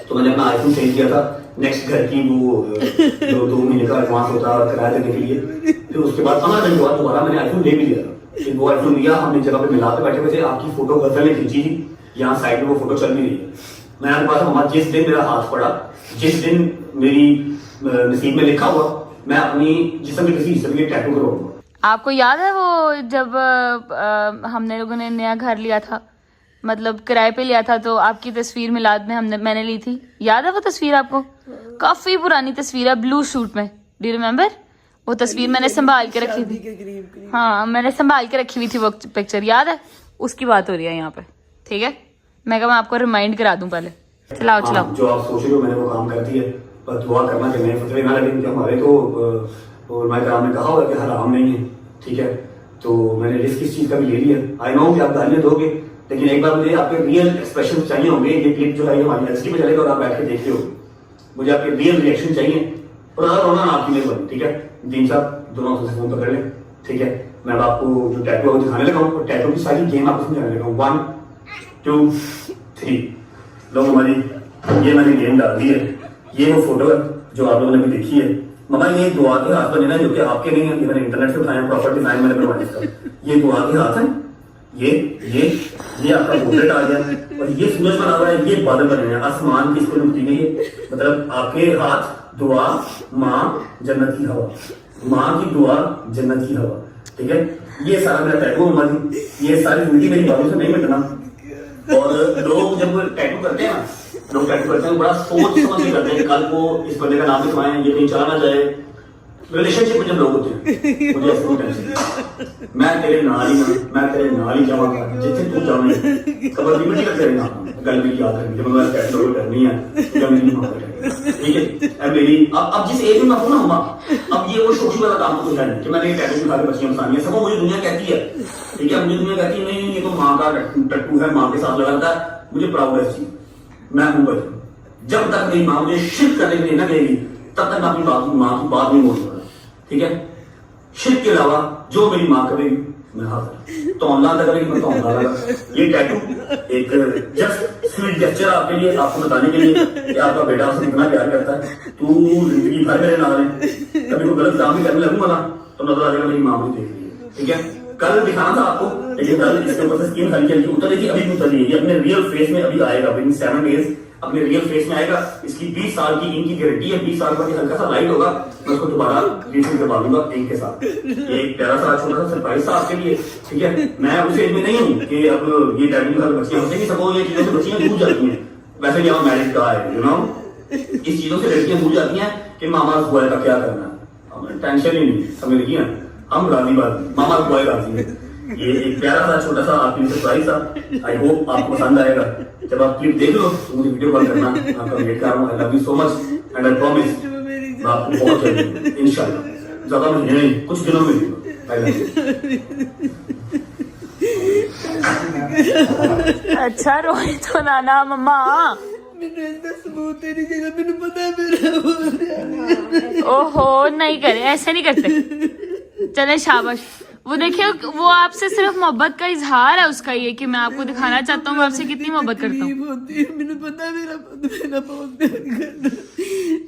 तो मैंने अपना आईफोन चेंज किया था। नेक्स्ट घर की वो जो 2 महीने का एडवांस होता है किराया देने के लिए, फिर उसके बाद 15 दिन के बाद दोबारा मैंने आईफोन ले भी लिया था। फिर वो आईफोन लिया, हमने जगह पे मिला के बैठे हुए थे, आपकी फोटो गर्लफ्रेंड ने खींची थी, यहाँ साइड में वो फोटो चल भी रही है। मैं आपके पास हमारा जिस दिन मेरा हाथ पड़ा, जिस दिन मेरी नसीब में लिखा हुआ मैं अपनी जिस्म के किसी हिस्से में टैटू करवाऊंगा। आपको याद है वो जब हमने लोगों ने नया घर लिया था, मतलब किराए पे लिया था, तो आपकी तस्वीर मिलाद में मैंने ली थी, याद है वो तस्वीर आपको? काफी पुरानी तस्वीर है, ब्लू सूट में, डू यू रिमेम्बर? वो तस्वीर मैंने संभाल के रखी थी, हाँ मैंने संभाल के रखी हुई थी वो पिक्चर, याद है? उसकी बात हो रही है यहाँ पे, ठीक है। मैं कहा मैं आपको रिमाइंड करा दूं पहले। चलाओ चलाओ। जो आप सोच रहे हो मैंने वो काम कर दिया, पर दुआ करना कि नए फतवे ना लगे, हमारे तो उलमाए कराम ने कहा हुआ कि हराम नहीं है, ठीक है। तो मैंने रिस्क इस चीज का भी ले लिया। आई नो कि आप गालियां दोगे, लेकिन एक बार मुझे आपके रियल एक्सप्रेशन चाहिए होंगे। ये क्लिप जो है ये हमारी एचडी पे चलेगा और आप बैठ के देख रहे हो, मुझे आपके रियल रिएक्शन चाहिए। और अगर होना ना आपकी मेहरबानी, ठीक है। दीन साहब दोनों से फोन पकड़ लें, ठीक है। मैं आपको जो टैटू है दिखाने लगा हूँ, और टैटू की सारी गेम आपको समझाने लगा हूँ। 1 2 3 लो हमारी ये मैंने गेम डाल दी है। ये वो फोटो है जो आप लोगों ने भी देखी है। ममा ये दुआ के हाथ बने ना, जो कि आपके नहीं है, ये मैंने इंटरनेट से उठाया, प्रॉपर डिजाइन मैंने बनवाया इसका। ये दुआ के हाथ है, ये आपका पोर्ट्रेट आ गया, और ये सूरज बना हुआ है, ये बादल बने हैं, आसमान की इसको लुकती गई है। मतलब आपके हाथ दुआ, माँ जन्नत की हवा, माँ की दुआ जन्नत की हवा, ठीक है। ये सारा मेरा टैटू है हमारी, ये सारी जिंदगी मेरी बातों से नहीं मिटना। और लोग जब टैटू करते हैं ना, लोग टैटू करते हैं बड़ा सोच समझ के करते हैं, कल को इस बंदे का नाम लिखवाएं, ये कहीं चला ना जाए। रिलेशनशिप में जब लोग होते हैं मुझे ऐसी टेंशन, मैं तेरे नाल ही जाऊंगा जिथे तू जाने, खबर भी मिट्टी तेरे नाम गल मेरी याद रखनी, जब मैं टैटू करनी है जब मेरी मां करेगी, ठीक है। अब मेरी अब जिस एज में मैं हूं ना हुआ, अब ये वो शोखी वाला काम तो है नहीं कि मैंने टैटू दिखा के बच्चियां फसानी है। सबको मुझे दुनिया कहती है, ठीक है, मुझे दुनिया कहती है नहीं ये तो माँ का टैटू है, माँ के साथ लगाता है, मुझे प्राउड है इस चीज। मैं हूं बच्चा, जब तक मेरी माँ मुझे शिफ्ट करने के लिए ना कहेगी तब तक मैं अपनी माँ की बात नहीं बोलूंगा, ठीक है। शिफ्ट के अलावा जो मेरी माँ करेगी मैं हाजिर, तो ऑनलाइन करेगी मैं तो ऑनलाइन। ये टैटू एक जस्ट स्वीट जेस्चर आपके लिए, आपको बताने के लिए कि आपका बेटा उससे कितना प्यार करता है। तू जिंदगी भर मेरे नाल है, कभी कोई गलत काम भी करने लगूंगा ना तो नजर आ जाएगा मेरी माँ मुझे देख रही है, ठीक है। कल दिखाना था आपको, लेकिन कल इसके ऊपर से स्किन हल्की हल्की उतर रही थी, अभी भी उतर रही है, ये अपने रियल फेस में अभी आएगा। विद इन 7 days अपने रियल फेस में आएगा। इसकी 20 साल की इनकी गारंटी है, 20 साल बाद ये हल्का सा लाइट होगा, मैं उसको दोबारा रिफिल करवा दूंगा इंक के साथ। ये एक प्यारा सा छोटा सा सरप्राइज था आपके लिए, ठीक है। मैं उस एज में नहीं हूँ कि अब ये डैडी के साथ बच्चियां होती है, सपोज ये चीजों से बच्चियां भूल जाती हैं। वैसे भी हम मैरिज का है, यू नो, इस चीजों से लड़कियां भूल जाती हैं कि मामा बुआ का क्या करना है। हमें टेंशन ही नहीं, समझ रही है, हम राजी बात, मामा बुआ राजी है। ये एक प्यारा सा छोटा सा आपके सरप्राइज था। आई होप आपको पसंद आएगा। जब आप क्लिप देख लो तो मुझे वीडियो कॉल करना, आपका वेट कर रहा हूँ। आई love you so much and I promise मैं आपको बहुत जल्दी इंशाल्लाह, ज्यादा महीने नहीं, कुछ दिनों में दूंगा। आई लव यू। अच्छा रोए तो नाना मम्मा। मैंने इसका सबूत ही नहीं चाहिए, मैंने पता है मेरा ओहो नहीं करे, ऐसे नहीं करते। चले शाबाश। वो देखिए वो आपसे सिर्फ मोहब्बत का इजहार है उसका, ये कि मैं आपको दिखाना चाहता हूँ मैं आपसे कितनी मोहब्बत करता हूँ। होती है, मैंने पता है मेरा बहुत प्यार करता है।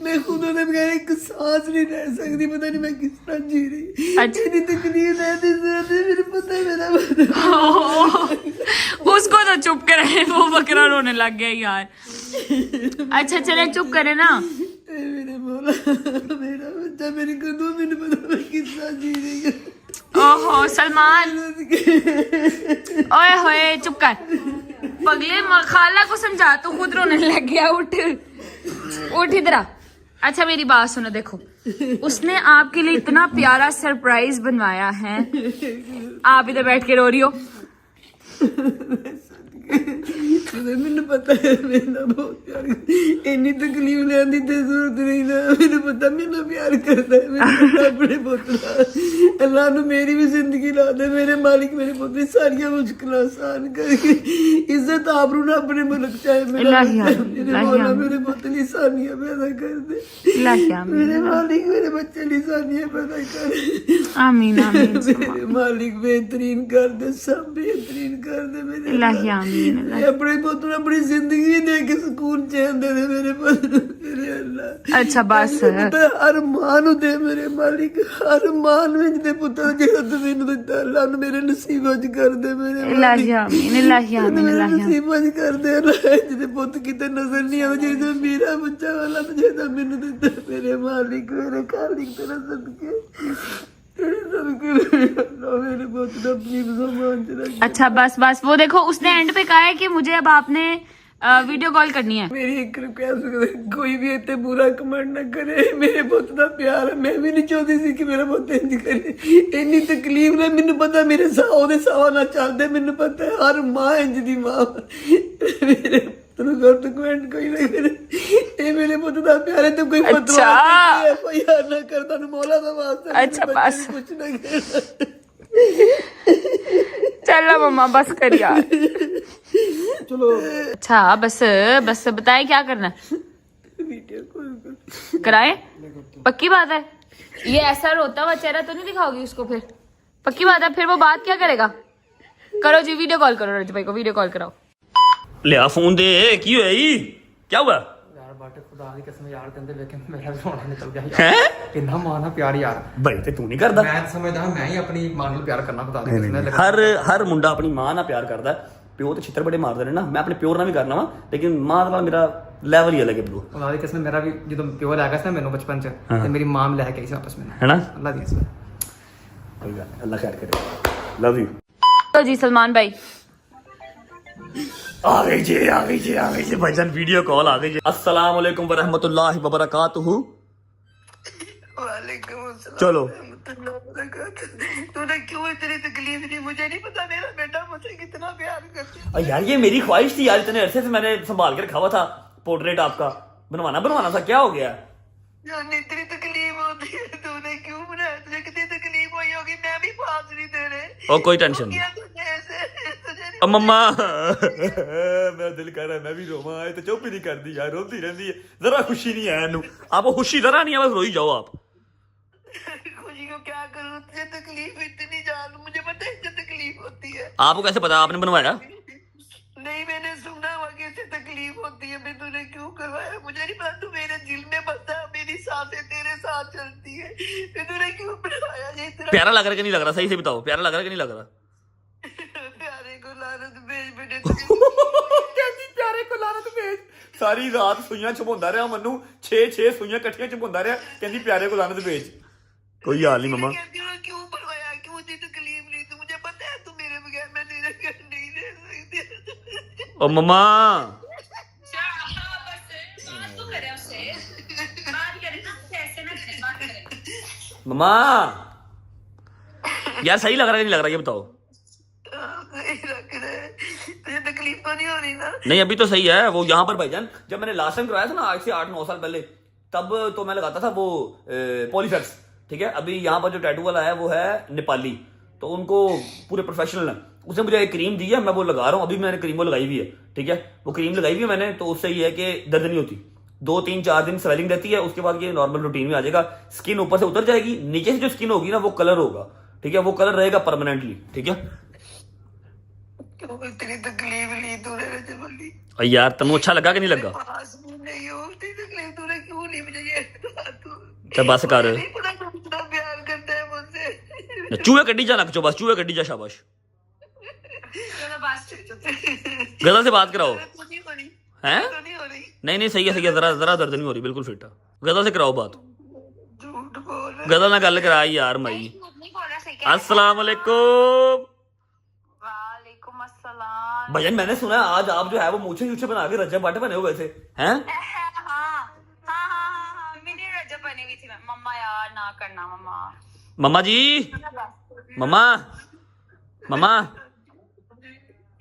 मैं खुद उन्हें बगैर एक सांस नहीं रह सकती, पता नहीं मैं किस तरह जी रही। अच्छा। इतनी तकलीफ है, मेरे पता है मेरा उसको तो चुप करे, वो बकरा रोने लग गया यार। अच्छा चले चुप करे ना। मेरे मौला, मेरा बच्चा मेरे कदमों में, पता मैं किस तरह जी रही हूँ। ओहो सलमान, ओए होए चुप कर पगले, खाला को समझा, तो खुद रोने लग गया। उठ उठ इधर आ। अच्छा मेरी बात सुनो, देखो उसने आपके लिए इतना प्यारा सरप्राइज बनवाया है, आप इधर बैठ के रो रही हो। मैंने पता है मेरा बहुत प्यार, इन्नी तकलीफ लेने की जरूरत नहीं ना, मैंने पता मेरा प्यार करता है। मैंने अपने पुत्र अल्लाह ने मेरी भी जिंदगी ला दे, मेरे मालिक मेरे पुत्र सारिया मुश्किल आसान करके इज्जत आबरू ना अपने मुल्क चाहे मेरे पुत्र निशानियां पैदा कर दे, मेरे मालिक मेरे बच्चे निशानियां पैदा कर। आमीन आमीन। मेरे मालिक बेहतरीन कर दे, सब बेहतरीन कर दे मेरे आमीन। अपने पुत्र अपनी जिंदगी दे के सुकून चैन दे दे मेरे पुत्र, मेरे अल्लाह। अच्छा बस हर मां नू दे मेरे मालिक, हर मां नू दे पुत्र जेड़ा तू मैनू दिता, अल्लाह ने मेरे नसीबां च कर दे मेरे इलाही आमीन, इलाही आमीन, मेरे इलाही आमीन। नसीबां च कर दे अल्लाह, जिहदे पुत किते नजर नहीं आवे, जेड़ा मेरा बच्चा वाला तो जेड़ा मैनू दिता, मेरे मालिक मेरे खालिक तेरा सदके मेरे पुत्र अपनी ज़बान च रख। अच्छा बस बस, वो देखो उसने एंड पे कहा है कि मुझे अब आपने वीडियो कॉल करनी है। मेरी एक रिक्वेस्ट, कोई भी इतने बुरा कमेंट ना करे, मेरे पुत का प्यार है, मैं भी नहीं चाहती सी कि मेरा पुत इंज करे। इन्नी तकलीफ ने मैनू पता, मेरे ओहदे सावा ना चलदे, मैनू पता है हर मां इंज दी मां। मेरे पुत नूं गलत कमेंट कोई ना करे, ये मेरे पुत का प्यार है, तो कोई अच्छा। यार ना कर, तानू मौला दा वास्ता अच्छा बस कुछ ना कर। चलो मम्मा बस कर यार। चलो अच्छा बस बस बताए क्या करना है, वीडियो कॉल कराए? पक्की बात है? ये ऐसा रोता हुआ चेहरा तो नहीं दिखाओगी उसको फिर? पक्की बात है? फिर वो बात क्या करेगा? करो जी वीडियो कॉल करो, रजत भाई को वीडियो कॉल कराओ। लिया फोन दे, की होया जी, क्या हुआ? यार बट खुदा दी कसम यार, कहंदे लेकिन मेरा रोना निकल गया यार। हैं कितना मां ना प्यार यार, भाई ते तू नहीं करदा? मैं समझदा मैं ही अपनी मां नाल प्यार करना, खुदा दी कसम। हर मुंडा अपनी मां ਨਾਲ ਪਿਆਰ ਕਰਦਾ ਹੈ। ਪਿਓ ਤੇ ਛਿੱਤਰ ਬੜੇ ਮਾਰਦੇ ਨੇ ਨਾ, ਮੈਂ ਆਪਣੇ ਪਿਓ ਨਾਲ ਵੀ ਕਰਨਾ ਵਾ, ਲੇਕਿਨ ਮਾਂ ਨਾਲ ਮੇਰਾ ਲੈਵਲ ਹੀ ਅਲੱਗ ਹੈ ਬ్రో। खुदा दी कसम मेरा भी ਜਦੋਂ ਪਿਓ ਲੈ ਗਿਆ ਸੀ ਨਾ ਮੈਨੂੰ ਬਚਪਨ ਚ, ਤੇ ਮੇਰੀ ਮਾਂ ਲੈ ਕੇ ਆਈ ਸੀ ਆਪਸ ਵਿੱਚ, ਹੈਨਾ? ਅੱਲਾ ਦੀ कसम। ਕੋਈ ਗੱਲ ਨਹੀਂ, ਅੱਲਾ ਖੈਰ ਕਰੇ। Love you. तो जी सलमान भाई आ गई जी भाईजान, वीडियो कॉल आ गई जी। अस्सलाम वालेकुम व रहमतुल्लाहि व बरकातुहू। वालेकुम अस्सलाम। चलो तूने क्यों इतनी तकलीफ दी? मुझे नहीं पता, मेरा बेटा मुझे कितना प्यार करता है। यार ये मेरी ख्वाहिश थी यार, इतने अरसे से मैंने संभाल कर रखा हुआ था, पोर्ट्रेट आपका बनवाना था, क्या हो गया? जान इतनी तकलीफ होती है, तूने क्यों बनाया? तुझे कितनी तकलीफ हुई होगी, मैं भी पास नहीं दे रहे। और कोई टेंशन नहीं। किया तूने ऐसे? तुझे नहीं अब मम्मा मेरा दिल कर रहा है मैं भी रोवा, तो चुप ही नहीं करती यार, रोती रहती है, जरा खुशी नहीं है इन्हू। आपको खुशी जरा नहीं है, बस रोई जाओ आप। खुशी को क्या करूं, तुझे तकलीफ इतनी जान, मुझे पता है इससे तकलीफ होती है। आपको कैसे पता? आपने बनवाया? नहीं, मैंने सुना हुआ कि इससे तकलीफ होती है, मैं तूने क्यों करवाया? मुझे नहीं पता, तू मेरे दिल में बसता है, मेरी सांसें तेरे साथ चलती है, फिर तूने क्यों बनवाया ये इतना? प्यारा लग रहा कि नहीं लग रहा? सही से बताओ, प्यारा लग रहा कि नहीं लग रहा? प्यारे को लानत भेज बेटे। कहती प्यारे को लानत भेज, ਸਾਰੀ ਰਾਤ ਸੂਈਆਂ ਛਪਾਉਂਦਾ ਰਿਹਾ ਮੈਨੂੰ 6 ਸੂਈਆਂ ਇਕੱਠੀਆਂ ਛਪਾਉਂਦਾ ਰਿਹਾ ਕਹਿੰਦੀ ਪਿਆਰੇ को लानत भेज कोई हाल नहीं मम्मा क्यों बनवाया क्यों मुझे तकलीफ ली तू मुझे पता है तू मेरे बगैर मैं तेरे घर नहीं रह सकती ओ मम्मा मम्मा यार सही लग रहा है नहीं लग रहा ये बताओ तुझे तकलीफ तो नहीं हो रही ना नहीं अभी तो सही है वो यहाँ पर भाईजान जब मैंने लास्ट टाइम कराया था ना आज से 8-9 साल पहले तब तो मैं लगाता था वो पॉलीफेक्स ठीक है अभी यहाँ पर जो टैटू वाला है वो है नेपाली तो उनको पूरे प्रोफेशनल है उसने मुझे एक क्रीम दी है मैं वो लगा रहा हूँ अभी मैंने क्रीम वो लगाई हुई है ठीक है वो क्रीम लगाई हुई है मैंने तो उससे ये है कि दर्द नहीं होती 2-3-4 दिन स्वेलिंग रहती है उसके बाद ये नॉर्मल रूटीन में आ जाएगा स्किन ऊपर से उतर जाएगी नीचे से जो स्किन होगी ना वो कलर होगा ठीक है वो कलर रहेगा परमानेंटली ठीक है क्यों इतनी तकलीफ ली तूने रजबली और यार तेन अच्छा लगा कि नहीं लगा पास में नहीं हो इतनी तकलीफ तूने क्यों ली मुझे ये तू तो बस कर नहीं पता तू कितना प्यार करता है मुझसे चूहे कड्डी जा नक चो बस चूहे कड्डी जा शाबाश चलो बस गजल से बात कराओ तू नहीं हो रही हैं तो नहीं हो रही नहीं सही है जरा दर्द नहीं हो रही बिल्कुल फिट है गजल से कराओ बात झूठ बोल गजल ना गल कराई यार मई नहीं बोल रहा सही अस्सलाम वालेकुम वालेकुम अस्सलाम भजन मैंने सुना है आज आप जो है वो मूछे छूछे बना के रजब बाटे बने हो वैसे हैं हाँ मैंने रजब बनी हुई थी मम्मा यार ना करना मम्मा मम्मा जी मम्मा मम्मा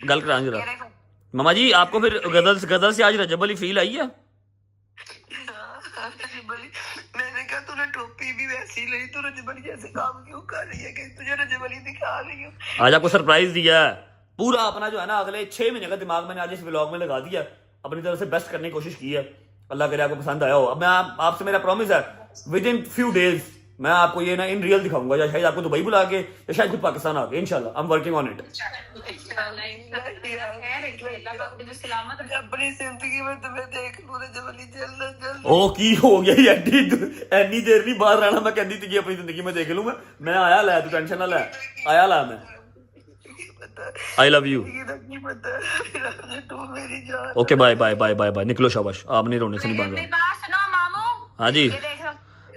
गल करा जरा मम्मा जी आपको फिर गजल से आज रजब वाली फील आई है मैंने कहा तूने टोपी भी वैसी ली तू रजबली जैसे काम क्यों कर रही है कि तुझे रजबली दिखा रही हूँ आज आपको सरप्राइज दिया है पूरा अपना जो है ना अगले 6 महीने का दिमाग मैंने आज इस व्लॉग में लगा दिया अपनी तरफ से बेस्ट करने की कोशिश की है अल्लाह करे आपको पसंद आया हो अब मैं आपसे मेरा प्रॉमिस है विद इन फ्यू डेज मैं आपको ये ना इन रियल दिखाऊंगा या शायद आपको दुबई बुला के या शायद खुद पाकिस्तान आके इंशाल्लाह I am working on it अपनी जिंदगी में तुम्हें देख लूं रजबली जल्द ओ की हो गया एनी देर नहीं बाहर रहना मैं कहती थी अपनी जिंदगी में देख लूंगा मैं आया ला तू टेंशन ना ले आया ला मैं I love you okay bye bye bye bye bye निकलो शाबाश आप नहीं रोने से नहीं बांध रहा सुनो मामू हाँ जी ये देख लो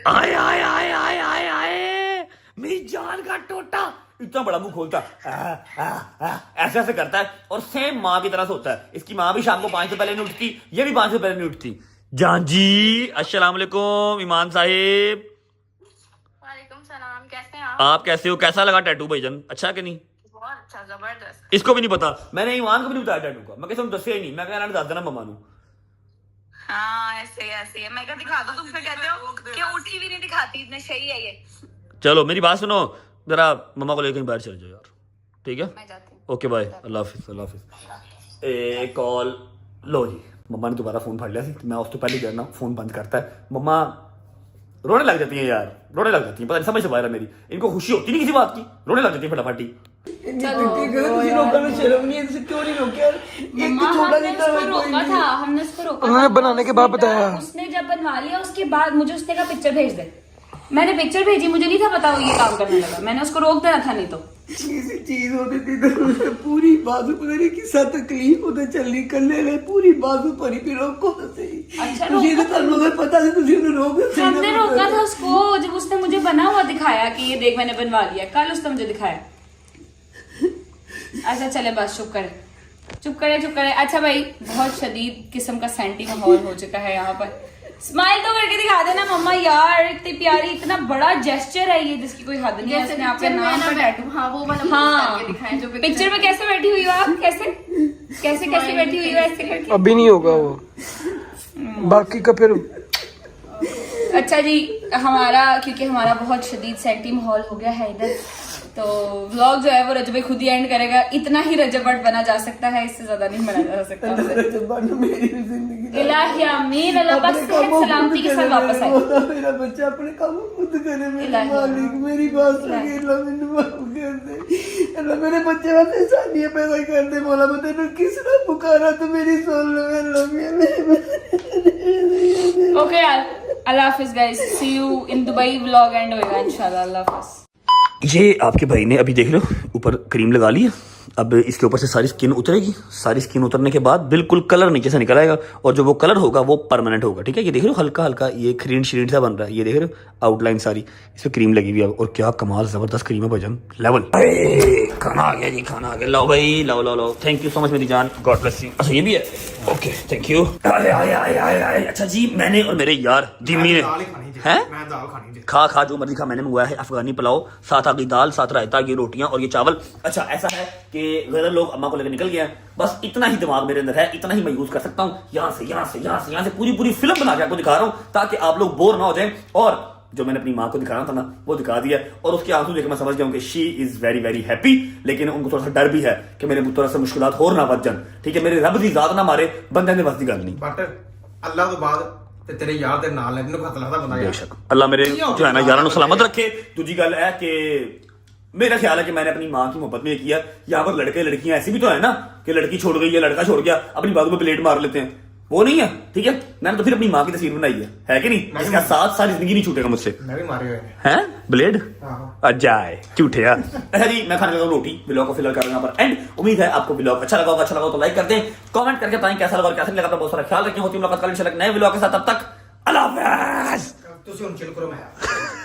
आए आए आए आए आए आए मेरी जान का टोटा इतना बड़ा मुंह खोलता ऐसे ऐसे करता है और सेम माँ की तरह से होता है इसकी माँ भी शाम को 5 से पहले नहीं उठती ये भी 5 से पहले नहीं उठती जान जी अस्सलाम वालेकुम ईमान साहिब वालेकुम सलाम कैसे हैं आप कैसे हो कैसा लगा टैटू भाईजान अच्छा कि नहीं बहुत अच्छा जबरदस्त इसको भी नहीं पता मैंने ईमान को भी नहीं बताया टैटू का मैं किसी दसिया ही नहीं मैं कहना दस देना मम्मा नू हाँ ऐसे है मैं क्या दिखा दूं तुम फिर कहते हो कि उठी भी नहीं दिखाती इतने सही है ये चलो मेरी बात सुनो जरा मम्मा को लेकर बाहर चले जाओ यार ठीक है मैं जाती हूँ ओके बाय अल्लाह हाफिज एक कॉल लो जी मम्मा ने दोबारा फोन फड़ लिया थी मैं उस तो पहले करना फोन बंद करता है मम्मा रोने लग जाती हैं यार रोने लग जाती हैं पता नहीं समझ से बाहर है मेरी इनको खुशी होती नहीं किसी बात की रोने लग जाती है फटाफटी शर्म नहीं है क्यों नहीं रोके एक तो छोटा हमने उसको रोका था हमने उसको रोका उन्होंने था। बनाने के बाद बताया। उसने जब बनवा लिया उसके बाद मुझे उसने कहा पिक्चर भेज दे मैंने पिक्चर भेजी मुझे नहीं था पता वो ये काम करने लगा मैंने उसको रोक देना था नहीं तो चीज होती थी तो पूरी बाजू पर नहीं किसा तकलीफ होते चलनी करने ले पूरी बाजू पर फिर रोको तो सही अच्छा, तुझे तो तन्नू का पता है तुझे उन्हें रोक हमने रोका था उसको जब उसने मुझे बना हुआ दिखाया कि ये देख मैंने बनवा लिया कल उसने मुझे दिखाया अच्छा चले बस चुप करे अच्छा भाई बहुत शदीद किस्म का सेंटी माहौल हो चुका है यहाँ पर स्माइल तो करके दिखा देना मम्मा यार इतनी प्यारी इतना बड़ा जेस्चर है ये जिसकी कोई हद नहीं है इसने आपके नाम पर टैटू हाँ वो वाला हाँ दिखाएं जो पिक्चर में कैसे बैठी हुई हो आप कैसे बैठी हुई हो ऐसे करके अभी नहीं होगा वो बाकी का फिर अच्छा जी हमारा क्योंकि हमारा बहुत शदीद सेंटी माहौल हो गया है इधर तो व्लॉग जो है वो रजब खुद ही एंड करेगा इतना ही रजबट बना जा सकता है इससे ज्यादा नहीं बना जा सकता मेरी जिंदगी इलाही आमीन अल्लाह बस सेहत सलामती के साथ वापस आए मेरा बच्चा अपने काम खुद करे मेरे इलाही मालिक मेरी बात सुन के अल्लाह मैंने माफ कर दे अल्लाह मेरे बच्चे वास्ते इंसानियत पैदा कर दे मौला मैं तेरे किस ने पुकारा तो मेरी सुन लो अल्लाह ओके यार अल्लाह हाफिज guys see you in Dubai vlog end होएगा इंशाल्लाह अल्लाह हाफिज ये आपके भाई ने अभी देख लो ऊपर क्रीम लगा ली है अब इसके ऊपर से सारी स्किन उतरेगी, सारी स्किन उतरने के बाद बिल्कुल कलर नीचे से निकल आएगा और जो वो कलर होगा वो परमानेंट होगा, ठीक है। ये देख रहे हो हल्का हल्का ये क्रीम श्रीन सा बन रहा है, ये देख रहे हो आउटलाइन सारी, इसमें क्रीम लगी हुई है और क्या कमाल जबरदस्त क्रीम है भजन लेवल। खाना आ गया जी, खाना आ गया, लाओ भाई लाओ लाओ लाओ, थैंक यू सो मच मेरी जान, गॉड ब्लेस यू। अच्छा ये भी है, ओके थैंक यू। अच्छा जी मैंने और मेरे यार जिम्मी ने हैं मैं दाल खानी थी। खा खा जो मर्जी खा, मैंने मंगवाया है अफगानी पुलाव, साथ आ गई दाल, साथ रायता, ये रोटियां और ये चावल। अच्छा ऐसा है कि गदर लोग अम्मा को लेकर निकल गए हैं, बस इतना ही दिमाग मेरे अंदर है, इतना ही मैं यूज कर सकता हूँ। यहाँ से पूरी फिल्म बना के आपको दिखा रहा हूँ ताकि आप लोग बोर ना हो जाएं। और जो मैंने अपनी माँ को दिखाना था ना वो दिखा दिया, और उसके आंसू देख मैं समझ गया हूँ कि she is very very happy, लेकिन उनको थोड़ा सा डर भी है कि मेरे थोड़ा सा मुश्किलात होर ना बच जान, ठीक है। मेरे रब दी जात ना मारे, बंदे ने बस दी गल नहीं। बट अल्लाह तो बाद ते तेरे यार दे नाल ने खत लगदा बंदा यार। बेशक अल्लाह मेरे जो है ना यारां नूं सलामत रखे। दूजी गल है कि मेरा ख्याल है कि मैंने अपनी माँ की मोहब्बत में किया। यहाँ पर लड़के लड़कियां ऐसी भी तो है ना कि लड़की छोड़ गई है, लड़का छोड़ गया, अपनी बातों में प्लेट मार लेते हैं, वो नहीं है, ठीक है। मैंने तो फिर अपनी माँ की तस्वीर बनाई है कि नहीं, इसका साथ सारी जिंदगी नहीं छूटेगा मुझसे। मैं भी मारे हुए हैं ब्लेड हां जाए झूठे यार। अच्छा जी मैं खाने लगा रोटी, व्लॉग को फिलहाल कर रहा हूं पर एंड। उम्मीद है आपको व्लॉग अच्छा लगा तो लाइक कर दें, कमेंट करके बताएं कैसा लगा और कैसा नहीं लगा। अपना बहुत सारा ख्याल रखें, होती मुलाकात कल इंशाल्लाह नए व्लॉग के साथ, तब तक अल्लाह हाफ़िज़। तुसी उन चिल करो मैं